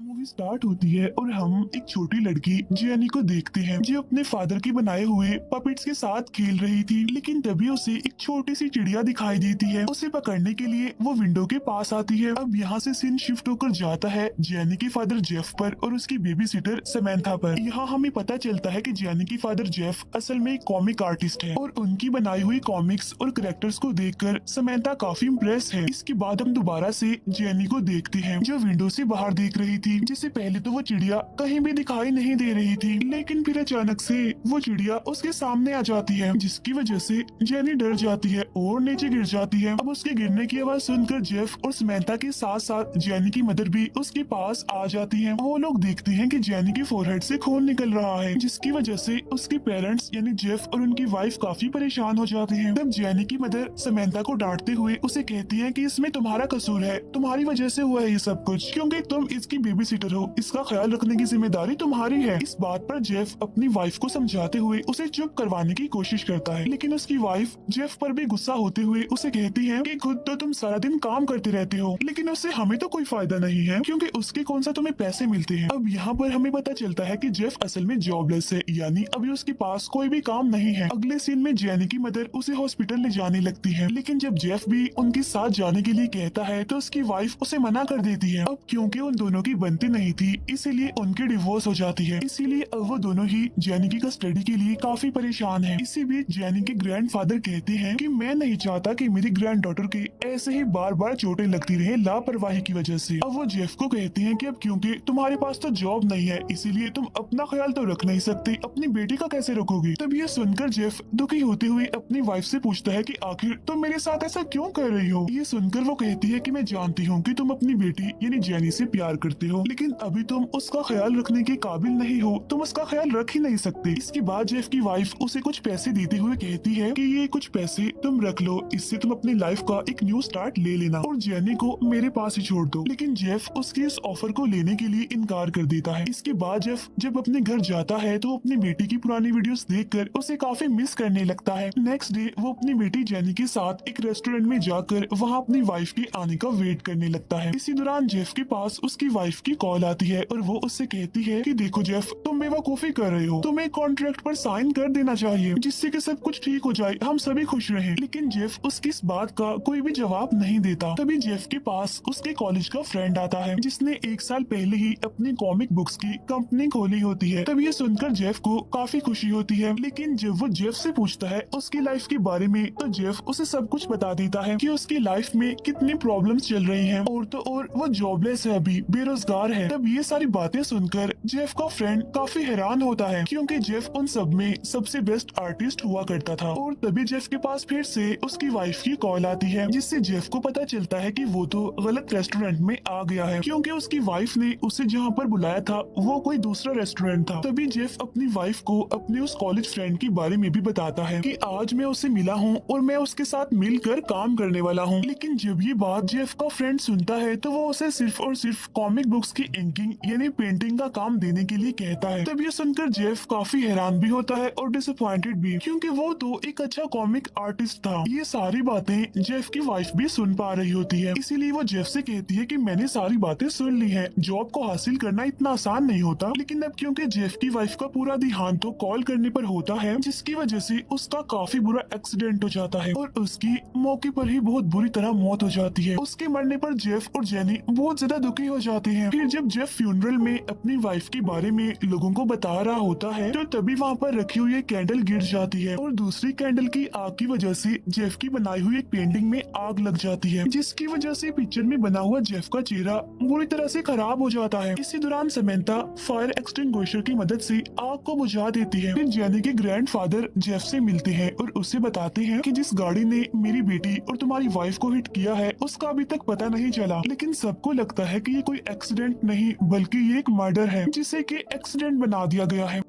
Movie start होती है और हम एक छोटी लड़की जियानी को देखते हैं जो अपने फादर के बनाए हुए पपेट्स के साथ खेल रही थी। लेकिन तभी उसे एक छोटी सी चिड़िया दिखाई देती है। उसे पकड़ने के लिए वो विंडो के पास आती है। अब यहाँ से सीन शिफ्ट होकर जाता है जियानी के फादर जेफ पर और उसकी बेबी सिटर समैंथा पर। यहाँ हमें पता चलता है कि जियानी की फादर जेफ असल में एक कॉमिक आर्टिस्ट है और उनकी बनाई हुई कॉमिक्स और कैरेक्टर्स को देखकर समैंथा काफी इम्प्रेस है। इसके बाद हम दोबारा से जियानी को देखते हैं जो विंडो से बाहर देख रही थी। जिससे पहले तो वो चिड़िया कहीं भी दिखाई नहीं दे रही थी, लेकिन फिर अचानक से वो चिड़िया उसके सामने आ जाती है, जिसकी वजह से जेनी डर जाती है और नीचे गिर जाती है। अब उसके गिरने की आवाज सुनकर जेफ और समैंथा के साथ साथ जेनी की मदर भी उसके पास आ जाती है। वो लोग देखते हैं कि जेनी की फोरहेड से खून निकल रहा है, जिसकी वजह से उसके पेरेंट्स यानी जेफ और उनकी वाइफ काफी परेशान हो जाते हैं। तब जेनी की मदर समैंथा को डांटते हुए उसे कहती है कि इसमें तुम्हारा कसूर है, तुम्हारी वजह से हुआ है ये सब कुछ, क्योंकि तुम इसकी बेबी सिटर हो, इसका ख्याल रखने की जिम्मेदारी तुम्हारी है। इस बात पर जेफ अपनी वाइफ को समझाते हुए उसे चुप करवाने की कोशिश करता है, लेकिन उसकी वाइफ जेफ पर भी गुस्सा होते हुए उसे कहती है कि खुद तो तुम सारा दिन काम करते रहते हो, लेकिन उससे हमें तो कोई फायदा नहीं है क्योंकि उसके कौन सा तुम्हें पैसे मिलते हैं। अब यहाँ पर हमें पता चलता है कि जेफ असल में जॉबलेस है, यानी अभी उसके पास कोई भी काम नहीं है। अगले सीन में जेनी की मदर उसे हॉस्पिटल ले जाने लगती है, लेकिन जब जेफ भी उनके साथ जाने के लिए कहता है तो उसकी वाइफ उसे मना कर देती है। अब क्योंकि उन दोनों की बनती नहीं थी इसीलिए उनकी डिवोर्स हो जाती है। इसीलिए अब वो दोनों ही जेनी की कस्टडी के लिए काफी परेशान हैं। इसी बीच जेनी के ग्रैंडफादर कहते हैं कि मैं नहीं चाहता कि मेरी ग्रैंड डॉटर के ऐसे ही बार बार चोटें लगती रहे लापरवाही की वजह से। अब वो जेफ को कहते हैं कि अब क्योंकि तुम्हारे पास तो जॉब नहीं है इसीलिए तुम अपना ख्याल तो रख नहीं सकते, अपनी बेटी का कैसे रखोगे। तब ये सुनकर जेफ दुखी होते हुए अपनी वाइफ से पूछता है कि आखिर तुम मेरे साथ ऐसा क्यों कर रही हो। ये सुनकर वो कहती है कि मैं जानती हूँ कि तुम अपनी बेटी यानी जेनी से प्यार करते हो, लेकिन अभी तुम उसका ख्याल रखने के काबिल नहीं हो, तुम उसका ख्याल रख ही नहीं सकते। इसके बाद जेफ की वाइफ उसे कुछ पैसे देते हुए कहती है कि ये कुछ पैसे तुम रख लो, इससे तुम अपनी लाइफ का एक न्यू स्टार्ट ले लेना और जेनी को मेरे पास ही छोड़ दो। लेकिन जेफ उसकी इस ऑफर को लेने के लिए इनकार कर देता है। इसके बाद जेफ जब अपने घर जाता है तो अपनी बेटी की पुरानी वीडियोस देखकर उसे काफी मिस करने लगता है। नेक्स्ट डे वो अपनी बेटी जेनी के साथ एक रेस्टोरेंट में जाकर वहाँ अपनी वाइफ के आने का वेट करने लगता है। इसी दौरान जेफ के पास उसकी वाइफ की कॉल आती है और वो उससे कहती है कि देखो जेफ, तुम बेवकूफी कर रहे हो, तुम्हें कॉन्ट्रैक्ट पर साइन कर देना चाहिए जिससे कि सब कुछ ठीक हो जाए, हम सभी खुश रहें। लेकिन जेफ उसकी इस बात का कोई भी जवाब नहीं देता। तभी जेफ के पास उसके कॉलेज का फ्रेंड आता है जिसने एक साल पहले ही अपनी कॉमिक बुक्स की कंपनी खोली होती है। तब ये सुनकर जेफ को काफी खुशी होती है, लेकिन जब वो जेफ से पूछता है उसकी लाइफ के बारे में तो जेफ उसे सब कुछ बता देता है कि उसकी लाइफ में कितनी प्रॉब्लम्स चल रही हैं और तो और वो जॉबलेस है, अभी बेरोजगार है। तब ये सारी बातें सुनकर जेफ का फ्रेंड काफी हैरान होता है क्योंकि जेफ उन सब में सबसे बेस्ट आर्टिस्ट हुआ करता था। और तभी जेफ के पास फिर से उसकी वाइफ की कॉल आती है जिससे जेफ को पता चलता है कि वो तो गलत रेस्टोरेंट में आ गया है क्योंकि उसकी वाइफ ने उसे जहाँ पर बुलाया था वो कोई दूसरा रेस्टोरेंट था। तभी जेफ अपनी वाइफ को अपने उस कॉलेज फ्रेंड के बारे में भी बताता है कि आज मैं उससे मिला हूँ और मैं उसके साथ मिलकर काम करने वाला हूँ। लेकिन जब ये बात जेफ का फ्रेंड सुनता है तो वो उसे सिर्फ और सिर्फ कॉमिक बुक्स की इंकिंग यानी पेंटिंग का काम देने के लिए कहता है। तब ये सुनकर जेफ काफी हैरान भी होता है और डिसअपॉइंटेड भी क्योंकि वो तो एक अच्छा कॉमिक आर्टिस्ट था। ये सारी बातें जेफ की वाइफ भी सुन पा रही होती है, इसीलिए वो जेफ से कहती है कि मैंने सारी बातें सुन ली हैं, जॉब को हासिल करना इतना आसान नहीं होता। लेकिन अब क्योंकि जेफ की वाइफ का पूरा ध्यान तो कॉल करने पर होता है जिसकी वजह से उसका काफी बुरा एक्सीडेंट हो जाता है और उसकी मौके पर ही बहुत बुरी तरह मौत हो जाती है। उसके मरने पर जेफ और जेनी बहुत ज्यादा दुखी हो जाते हैं। फिर जब जेफ फ्यूनरल में अपनी वाइफ के बारे में लोगों को बता रहा होता है तो तभी वहाँ पर रखी हुई एक कैंडल गिर जाती है और दूसरी कैंडल की आग की वजह से जेफ की बनाई हुई एक पेंटिंग में आग लग जाती है, जिसकी वजह से पिक्चर में बना हुआ जेफ का चेहरा बुरी तरह से खराब हो जाता है। इसी दौरान समैंथा फायर एक्सटिंग्विशर की मदद से आग को बुझा देती है। फिर जेनी के ग्रैंडफादर जेफ से मिलते हैं और उससे बताते हैं कि जिस गाड़ी ने मेरी बेटी और तुम्हारी वाइफ को हिट किया है उसका अभी तक पता नहीं चला, लेकिन सबको लगता है कि ये कोई एक्सीडेंट नहीं बल्कि ये एक मर्डर है जिसे कि एक्सीडेंट बना दिया गया है।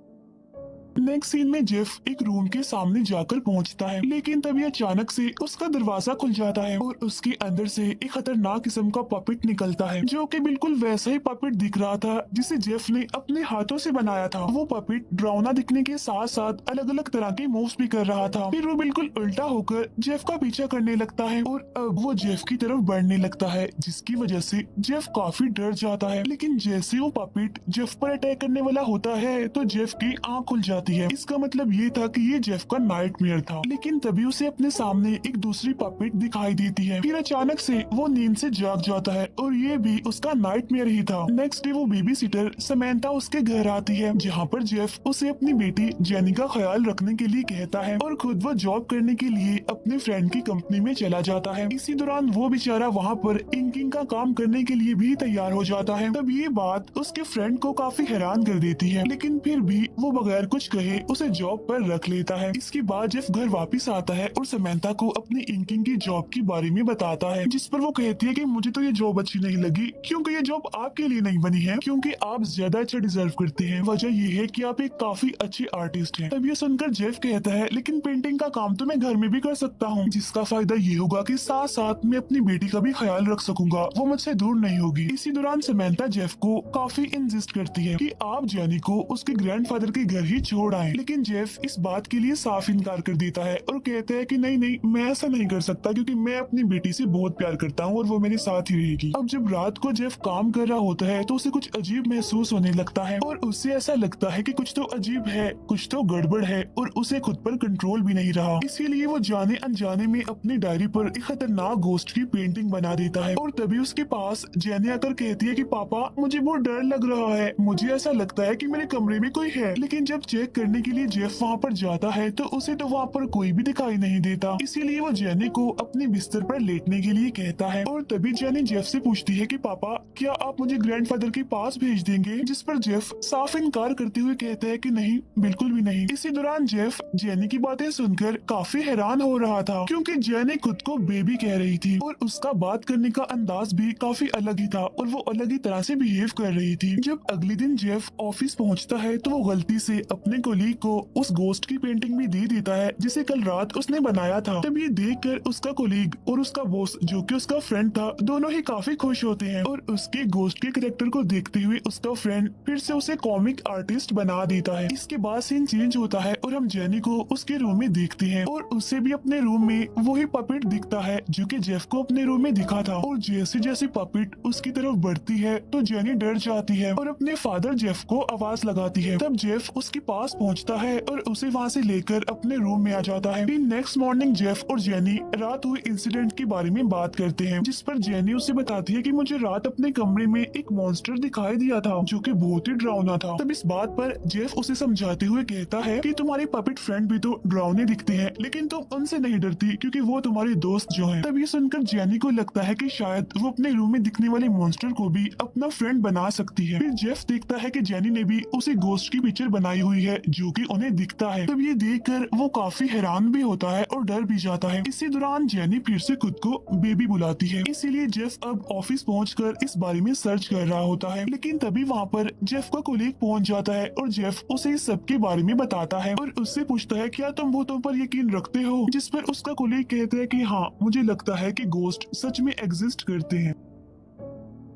नेक्स्ट सीन में जेफ एक रूम के सामने जाकर पहुंचता है, लेकिन तभी अचानक से उसका दरवाजा खुल जाता है और उसके अंदर से एक खतरनाक किस्म का पपेट निकलता है, जो कि बिल्कुल वैसा ही पपेट दिख रहा था जिसे जेफ ने अपने हाथों से बनाया था। वो पपेट डरावना दिखने के साथ साथ अलग अलग तरह के मूव्स भी कर रहा था। फिर वो बिल्कुल उल्टा होकर जेफ का पीछा करने लगता है और अब वो जेफ की तरफ बढ़ने लगता है, जिसकी वजह से जेफ काफी डर जाता है। लेकिन जैसे वो पपेट जेफ पर अटैक करने वाला होता है तो जेफ की आंख खुल जाती है। इसका मतलब ये था कि ये जेफ का नाइटमेयर था। लेकिन तभी उसे अपने सामने एक दूसरी पपेट दिखाई देती है। फिर अचानक से वो नींद से जाग जाता है और ये भी उसका नाइटमेयर ही था। नेक्स्ट डे वो बेबी सिटर समैंथा उसके घर आती है, जहाँ पर जेफ उसे अपनी बेटी जेनी का ख्याल रखने के लिए कहता है और खुद वो जॉब करने के लिए अपने फ्रेंड की कंपनी में चला जाता है। इसी दौरान वो बेचारा वहाँ पर इंकिंग का काम करने के लिए भी तैयार हो जाता है। तब ये बात उसके फ्रेंड को काफी हैरान कर देती है, लेकिन फिर भी वो बगैर कुछ कहे उसे जॉब पर रख लेता है। इसके बाद जेफ घर वापस आता है और समैंथा को अपनी इंकिंग की जॉब के बारे में बताता है, जिस पर वो कहती है कि मुझे तो ये जॉब अच्छी नहीं लगी, क्योंकि ये जॉब आपके लिए नहीं बनी है, क्योंकि आप ज्यादा अच्छा डिजर्व करते हैं। वजह ये है कि आप एक काफी अच्छे आर्टिस्ट हैं। तब ये सुनकर जेफ कहता है, लेकिन पेंटिंग का काम तो मैं घर में भी कर सकता हूँ, जिसका फायदा ये होगा कि साथ साथ मैं अपनी बेटी का भी ख्याल रख सकूंगा, वो मुझसे दूर नहीं होगी। इसी दौरान समैंथा जेफ को काफी इंसिस्ट करती है कि आप जेनी को उसके ग्रैंडफादर के घर ही छोड़ आए, लेकिन जेफ इस बात के लिए साफ इनकार कर देता है और कहता है कि नहीं नहीं, मैं ऐसा नहीं कर सकता, क्योंकि मैं अपनी बेटी से बहुत प्यार करता हूँ और वो मेरे साथ ही रहेगी। अब जब रात को जेफ काम कर रहा होता है तो उसे कुछ अजीब महसूस होने लगता है और उससे ऐसा लगता है कि कुछ तो अजीब है, कुछ तो गड़बड़ है और उसे खुद पर कंट्रोल भी नहीं रहा। इसीलिए वो जाने अनजाने में अपनी डायरी पर एक खतरनाक गोस्ट की पेंटिंग बना देता है और तभी उसके पास जेनी आकर कहती है कि पापा मुझे बहुत डर लग रहा है, मुझे ऐसा लगता है कि मेरे कमरे में कोई है। लेकिन जब चेक करने के लिए जेफ वहाँ पर जाता है तो उसे तो वहाँ पर कोई भी दिखाई नहीं देता। इसीलिए वो जेनी को अपने बिस्तर पर लेटने के लिए कहता है और तभी जेनी जेफ से पूछती है कि पापा क्या आप मुझे ग्रैंडफादर के पास भेज देंगे, जिस पर जेफ साफ इनकार करते हुए कहता है कि नहीं, बिल्कुल भी नहीं। इसी दौरान जेफ जेनी की बातें सुनकर काफी हैरान हो रहा था, क्योंकि जेनी खुद को बेबी कह रही थी और उसका बात करने का अंदाज भी काफी अलग ही था और वो अलग ही तरह से बिहेव कर रही थी। जब अगले दिन जेफ ऑफिस पहुंचता है तो वो गलती से अपने कोलीग को उस गोस्ट की पेंटिंग भी दे देता है जिसे कल रात उसने बनाया था। तब ये देखकर उसका कोलीग और उसका बॉस जो कि उसका फ्रेंड था, दोनों ही काफी खुश होते हैं और उसके गोस्ट के कैरेक्टर को देखते हुए उसका फ्रेंड फिर से उसे कॉमिक आर्टिस्ट बना देता है। इसके बाद सीन चेंज होता है और हम जेनी को उसके रूम में देखते हैं और उसे भी अपने रूम में वही पपेट दिखता है जो कि जेफ को अपने रूम में दिखा था। और जैसे जैसे पपेट उसकी तरफ बढ़ती है तो जेनी डर जाती है और अपने फादर जेफ को आवाज लगाती है। तब जेफ उसके पास पहुंचता है और उसे वहां से लेकर अपने रूम में आ जाता है। फिर नेक्स्ट मॉर्निंग जेफ और जेनी रात हुए इंसिडेंट के बारे में बात करते हैं, जिस पर जेनी उसे बताती है कि मुझे रात अपने कमरे में एक मॉन्स्टर दिखाई दिया था जो कि बहुत ही डरावना था। तब इस बात पर जेफ उसे समझाते हुए कहता है कि तुम्हारे पपेट फ्रेंड भी तो डरावने दिखते हैं, लेकिन तुम उनसे नहीं डरती क्योंकि वो तुम्हारे दोस्त जो हैं। तब ये सुनकर जेनी को लगता है कि शायद वो अपने रूम में दिखने वाले मॉन्स्टर को भी अपना फ्रेंड बना सकती है। फिर जेफ देखता है कि जेनी ने भी उसी गोस्ट की पिक्चर बनाई हुई है जो कि उन्हें दिखता है। तब ये देखकर वो काफी हैरान भी होता है और डर भी जाता है। इसी दौरान जेनी फिर से खुद को बेबी बुलाती है, इसीलिए जेफ अब ऑफिस पहुंचकर इस बारे में सर्च कर रहा होता है। लेकिन तभी वहाँ पर जेफ का कोलीग पहुंच जाता है और जेफ उसे इस सब के बारे में बताता है और उससे पूछता है क्या तुम भूतों पर यकीन रखते हो, जिस पर उसका कोलीग कहता है कि हाँ, मुझे लगता है कि गोस्ट सच में एग्जिस्ट करते हैं।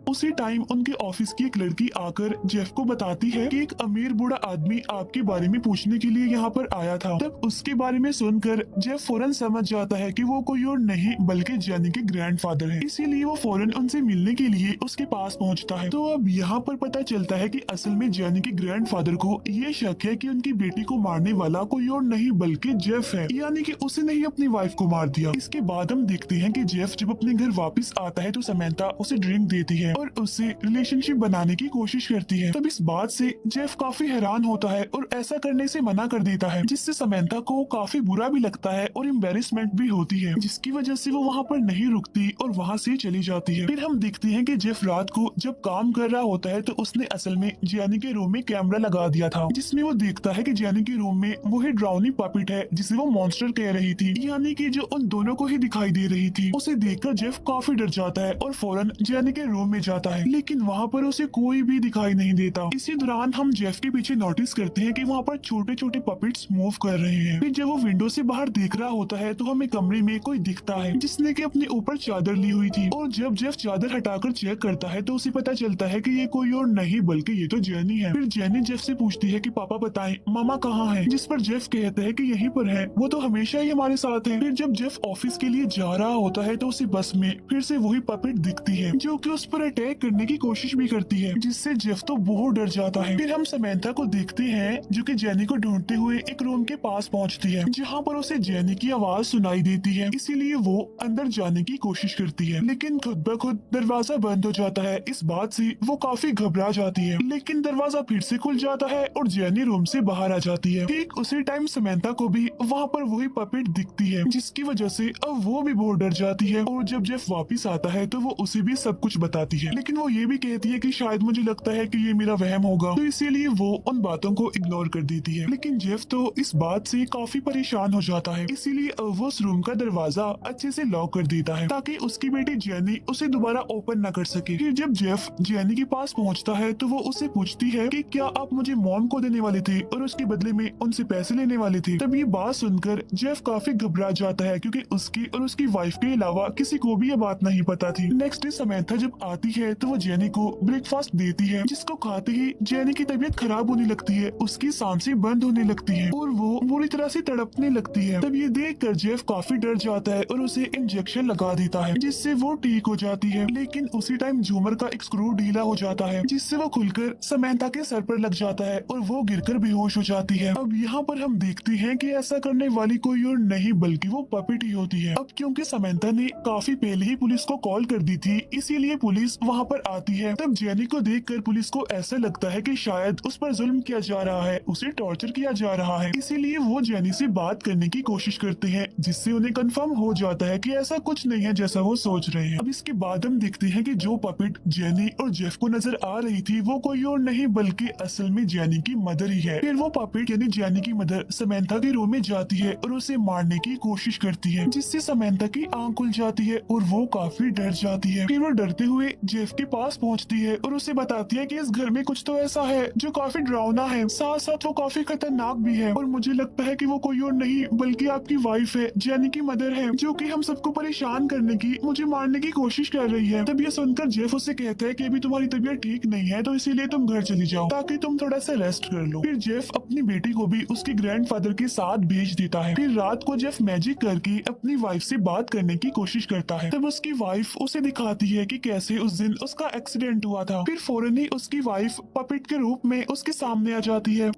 उसी टाइम उनके ऑफिस की एक लड़की आकर जेफ को बताती है कि एक अमीर बूढ़ा आदमी आपके बारे में पूछने के लिए यहाँ पर आया था। तब उसके बारे में सुनकर जेफ फौरन समझ जाता है कि वो कोई और नहीं बल्कि जेनी के ग्रैंडफादर हैं। इसीलिए वो फौरन उनसे मिलने के लिए उसके पास पहुँचता है। तो अब यहाँ पर पता चलता है कि असल में जेनी के ग्रैंडफादर को ये शक है कि उनकी बेटी को मारने वाला कोई और नहीं बल्कि जेफ है, यानी कि उसने ही अपनी वाइफ को मार दिया। इसके बाद हम देखते हैं कि जेफ जब अपने घर वापस आता है तो समैंथा उसे ड्रिंक देती है और उससे रिलेशनशिप बनाने की कोशिश करती है। तब इस बात से जेफ काफी हैरान होता है और ऐसा करने से मना कर देता है, जिससे समैंथा को काफी बुरा भी लगता है और एम्बेरसमेंट भी होती है, जिसकी वजह से वो वहाँ पर नहीं रुकती और वहाँ से चली जाती है। फिर हम देखते हैं कि जेफ रात को जब काम कर रहा होता है तो उसने असल में जेनी के रूम में कैमरा लगा दिया था, जिसमें वो देखता है कि जेनी के रूम में वही ड्राउनी पपेट है जिसे वो मॉन्स्टर कह रही थी, यानी कि जो उन दोनों को ही दिखाई दे रही थी। उसे देखकर जेफ काफी डर जाता है और फौरन जेनी के रूम में जाता है, लेकिन वहाँ पर उसे कोई भी दिखाई नहीं देता। इसी दौरान हम जेफ के पीछे नोटिस करते हैं कि वहाँ पर छोटे छोटे पपेट्स मूव कर रहे हैं। फिर जब वो विंडो से बाहर देख रहा होता है तो हमें कमरे में कोई दिखता है जिसने कि अपने ऊपर चादर ली हुई थी, और जब जेफ चादर हटाकर चेक करता है तो उसे पता चलता है कि ये कोई और नहीं बल्कि ये तो जेनी है। फिर जेनी जेफ से पूछती है कि पापा बताएं मामा कहाँ है, जिस पर जेफ कहता है कि यहीं पर है, वो तो हमेशा ही हमारे साथ है। फिर जब जेफ ऑफिस के लिए जा रहा होता है तो उसे बस में फिर से वही पपेट दिखती है जो कि उस पर अटैक करने की कोशिश भी करती है, जिससे जेफ तो बहुत डर जाता है। फिर हम समंथा को देखते हैं जो कि जेनी को ढूंढते हुए एक रूम के पास पहुंचती है जहां पर उसे जेनी की आवाज सुनाई देती है, इसीलिए वो अंदर जाने की कोशिश करती है, लेकिन खुद ब खुद दरवाजा बंद हो जाता है। इस बात से वो काफी घबरा जाती है, लेकिन दरवाजा फिर से खुल जाता है और जेनी रूम से बाहर आ जाती है। ठीक उसी टाइम समंथा को भी वहाँ पर वही पपेट दिखती है, जिसकी वजह से अब वो भी बहुत डर जाती है, और जब जेफ वापिस आता है तो वो उसे भी सब कुछ बताती है, लेकिन वो ये भी कहती है कि शायद मुझे लगता है कि ये मेरा वहम होगा, तो इसीलिए वो उन बातों को इग्नोर कर देती है। लेकिन जेफ तो इस बात से काफी परेशान हो जाता है, इसीलिए वो उस रूम का दरवाजा अच्छे से लॉक कर देता है ताकि उसकी बेटी जेनी उसे दोबारा ओपन न कर सके। फिर जब जेफ जेनी के पास पहुंचता है तो वो उससे पूछती है कि क्या आप मुझे मॉम को देने वाले थे और उसके बदले में उनसे पैसे लेने वाले थे। तब ये बात सुनकर जेफ काफी घबरा जाता है क्योंकि उसकी और उसकी वाइफ के अलावा किसी को भी ये बात नहीं पता थी। नेक्स्ट डे समंथा जब आती है तो वो जेनी को ब्रेकफास्ट देती है, जिसको खाते ही जेनी की तबीयत खराब होने लगती है, उसकी सांसें बंद होने लगती है और वो बुरी तरह से तड़पने लगती है। तब ये देखकर जेफ काफी डर जाता है और उसे इंजेक्शन लगा देता है, जिससे वो ठीक हो जाती है। लेकिन उसी टाइम झूमर का एक स्क्रू ढीला हो जाता है, जिससे वो खुलकर समंथा के सर पर लग जाता है और वो गिरकर बेहोश हो जाती है। अब यहाँ पर हम देखते हैं कि ऐसा करने वाली कोई और नहीं बल्कि वो पपेट ही होती है। अब क्योंकि समंथा ने काफी पहले ही पुलिस को कॉल कर दी थी, इसीलिए पुलिस वहाँ पर आती है। तब जेनी को देखकर पुलिस को ऐसा लगता है कि शायद उस पर जुल्म किया जा रहा है, उसे टॉर्चर किया जा रहा है, इसीलिए वो जेनी से बात करने की कोशिश करते हैं, जिससे उन्हें कंफर्म हो जाता है कि ऐसा कुछ नहीं है जैसा वो सोच रहे हैं। अब इसके बाद हम देखते हैं कि जो पपेट जेनी और जेफ को नजर आ रही थी वो कोई और नहीं बल्कि असल में जेनी की मदर ही है। फिर वो पपेट यानी जेनी की मदर समंथा के रूम में जाती है और उसे मारने की कोशिश करती है, जिससे समंथा की आंख खुल जाती है और वो काफी डर जाती है। फिर वो डरते हुए जेफ के पास पहुंचती है और उसे बताती है कि इस घर में कुछ तो ऐसा है जो काफी डरावना है, साथ साथ वो काफी खतरनाक भी है, और मुझे लगता है कि वो कोई और नहीं बल्कि आपकी वाइफ है, जेनी की मदर है, जो कि हम सबको परेशान करने की, मुझे मारने की कोशिश कर रही है। तब ये सुनकर जेफ उससे कहता है कि अभी तुम्हारी तबीयत ठीक नहीं है तो इसीलिए तुम घर चली जाओ ताकि तुम थोड़ा सा रेस्ट कर लो। फिर जेफ अपनी बेटी को भी उसके ग्रैंडफादर के साथ भेज देता है। फिर रात को जेफ मैजिक करके अपनी वाइफ से बात करने की कोशिश करता है। तब उसकी वाइफ उसे दिखाती है कि कैसे उस दिन उसका एक्सीडेंट हुआ था। फिर फौरन ही उसकी वाइफ पपेट के रूप में उसके सामने आ जाती है।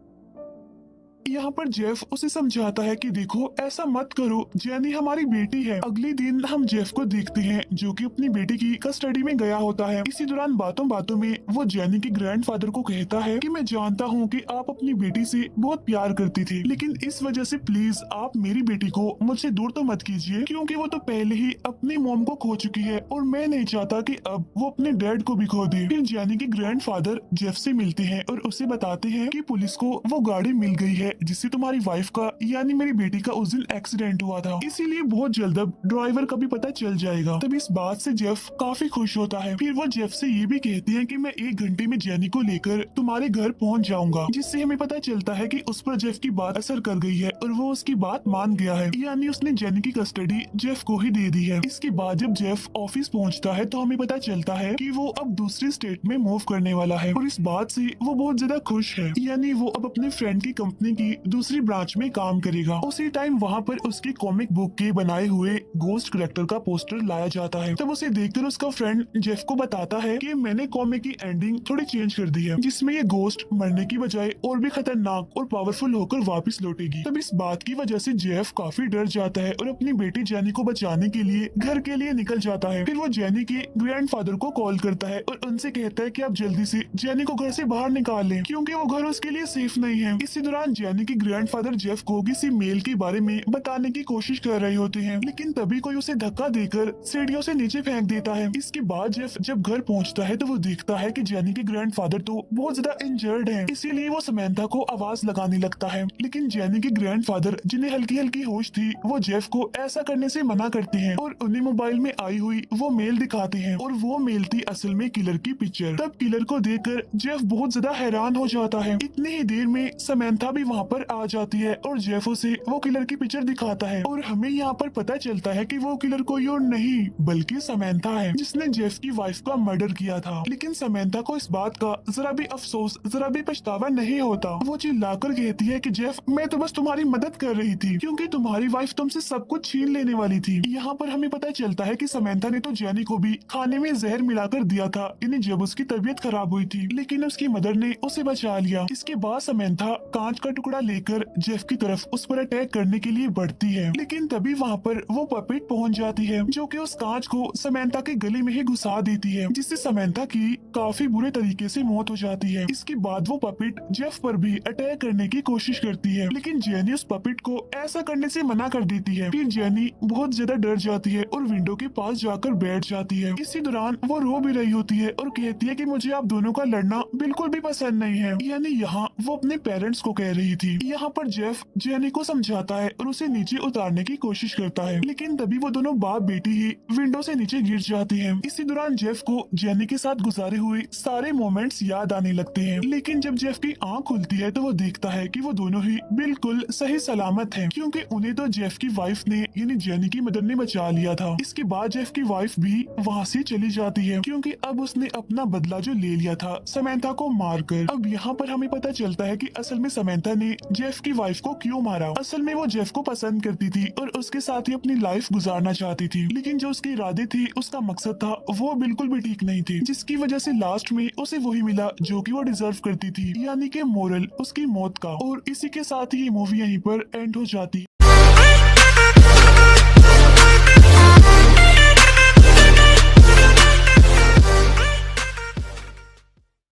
यहाँ पर जेफ उसे समझाता है कि देखो ऐसा मत करो, जेनी हमारी बेटी है। अगले दिन हम जेफ को देखते हैं जो कि अपनी बेटी की कस्टडी में गया होता है। इसी दौरान बातों बातों में वो जेनी के ग्रैंडफादर को कहता है कि मैं जानता हूँ कि आप अपनी बेटी से बहुत प्यार करती थी, लेकिन इस वजह से प्लीज आप मेरी बेटी को मुझसे दूर तो मत कीजिए, क्योंकि वो तो पहले ही अपनी मॉम को खो चुकी है और मैं नहीं चाहता कि अब वो अपने डैड को भी खो दे। फिर जेनी के ग्रैंडफादर जेफ से मिलते हैं और उसे बताते हैं कि पुलिस को वो गाड़ी मिल गई है जिससे तुम्हारी वाइफ का यानी मेरी बेटी का उस दिन एक्सीडेंट हुआ था, इसीलिए बहुत जल्द अब ड्राइवर का भी पता चल जाएगा। तब इस बात से जेफ काफी खुश होता है। फिर वो जेफ से ये भी कहते हैं कि मैं 1 घंटे में जेनी को लेकर तुम्हारे घर पहुंच जाऊंगा, जिससे हमें पता चलता है कि उस पर जेफ की बात असर कर गई है और वो उसकी बात मान गया है, यानी उसने जेनी की कस्टडी जेफ को ही दे दी है। इसके बाद जब जेफ ऑफिस पहुंचता है तो हमें पता चलता है कि वो अब दूसरे स्टेट में मूव करने वाला है, और इस बात से वो बहुत ज्यादा खुश है, यानी वो अब अपने फ्रेंड की कंपनी की दूसरी ब्रांच में काम करेगा। उसी टाइम वहाँ पर उसकी कॉमिक बुक के बनाए हुए गोस्ट कैरेक्टर का पोस्टर लाया जाता है। तब उसे देखकर उसका फ्रेंड जेफ को बताता है कि मैंने कॉमिक की एंडिंग थोड़ी चेंज कर दी है, जिसमें ये गोस्ट मरने की बजाय और भी खतरनाक और पावरफुल होकर वापस लौटेगी। तब इस बात की वजह से जेफ काफी डर जाता है और अपनी बेटी जेनी को बचाने के लिए घर के लिए निकल जाता है। फिर वो जेनी के ग्रैंडफादर को कॉल करता है और उनसे कहता है कि आप जल्दी से जेनी को घर से बाहर निकाल लें, क्योंकि वो घर उसके लिए सेफ नहीं है। इसी दौरान जेनी जैनी के ग्रैंडफादर जेफ को किसी मेल के बारे में बताने की कोशिश कर रहे होते हैं, लेकिन तभी कोई उसे धक्का देकर सीढ़ियों से नीचे फेंक देता है। इसके बाद जेफ जब घर पहुंचता है तो वो देखता है कि जैनी के ग्रैंडफादर तो बहुत ज्यादा इंजर्ड हैं, इसीलिए वो समैंथा को आवाज लगाने लगता है। लेकिन जैनी के ग्रैंडफादर जिन्हें हल्की हल्की होश थी, वो जेफ को ऐसा करने से मना करते हैं और उन्हें मोबाइल में आई हुई वो मेल दिखाते हैं, और वो मेल थी असल में किलर की पिक्चर। तब किलर को देखकर जेफ बहुत ज्यादा हैरान हो जाता है। इतनी ही देर में समैंथा भी वहाँ पर आ जाती है और जेफ उसे वो किलर की पिक्चर दिखाता है, और हमें यहाँ पर पता चलता है कि वो किलर कोई और नहीं बल्कि समैंथा है, जिसने जेफ की वाइफ का मर्डर किया था। लेकिन समैंथा को इस बात का जरा भी अफसोस, जरा भी पछतावा नहीं होता। वो चिल्लाकर कहती है कि जेफ, मैं तो बस तुम्हारी मदद कर रही थी क्योंकि तुम्हारी वाइफ तुमसे सब कुछ छीन लेने वाली थी। यहाँ पर हमें पता चलता है कि समैंथा ने तो जैनी को भी खाने में जहर मिलाकर दिया था, यानी जब उसकी तबीयत खराब हुई थी, लेकिन उसकी मदर ने उसे बचा लिया। इसके बाद समैंथा कांच का टुकड़ा लेकर जेफ की तरफ उस पर अटैक करने के लिए बढ़ती है, लेकिन तभी वहाँ पर वो पपेट पहुँच जाती है, जो कि उस कांच को समैंथा के गले में ही घुसा देती है, जिससे समैंथा की काफी बुरे तरीके से मौत हो जाती है। इसके बाद वो पपेट जेफ पर भी अटैक करने की कोशिश करती है, लेकिन जेनी उस पपेट को ऐसा करने से मना कर देती है। फिर जेनी बहुत ज्यादा डर जाती है और विंडो के पास जाकर बैठ जाती है। इसी दौरान वो रो भी रही होती है और कहती है कि मुझे आप दोनों का लड़ना बिल्कुल भी पसंद नहीं है, यानी यहाँ वो अपने पेरेंट्स को कह रही थी। यहाँ पर जेफ जेनी को समझाता है और उसे नीचे उतारने की कोशिश करता है, लेकिन तभी वो दोनों बाप बेटी ही विंडो से नीचे गिर जाती हैं। इसी दौरान जेफ को जेनी के साथ गुजारे हुए सारे मोमेंट्स याद आने लगते हैं, लेकिन जब जेफ की आंख खुलती है तो वो देखता है कि वो दोनों ही बिल्कुल सही सलामत हैं, क्योंकि उन्हें तो जेफ की वाइफ ने यानी जेनी की मदर ने बचा लिया था। इसके बाद जेफ की वाइफ भी वहाँ से चली जाती है, क्योंकि अब उसने अपना बदला जो ले लिया था समैंथा को मारकर। अब यहाँ पर हमें पता चलता है कि असल में समैंथा ने जेफ की वाइफ को क्यों मारा। असल में वो जेफ को पसंद करती थी और उसके साथ ही अपनी लाइफ गुजारना चाहती थी, लेकिन जो उसके इरादे थे, उसका मकसद था, वो बिल्कुल भी ठीक नहीं थे, जिसकी वजह से लास्ट में उसे वही मिला जो कि वो डिजर्व करती थी, यानी कि मोरल उसकी मौत का। और इसी के साथ ही ये मूवी यहीं पर एंड हो जाती है।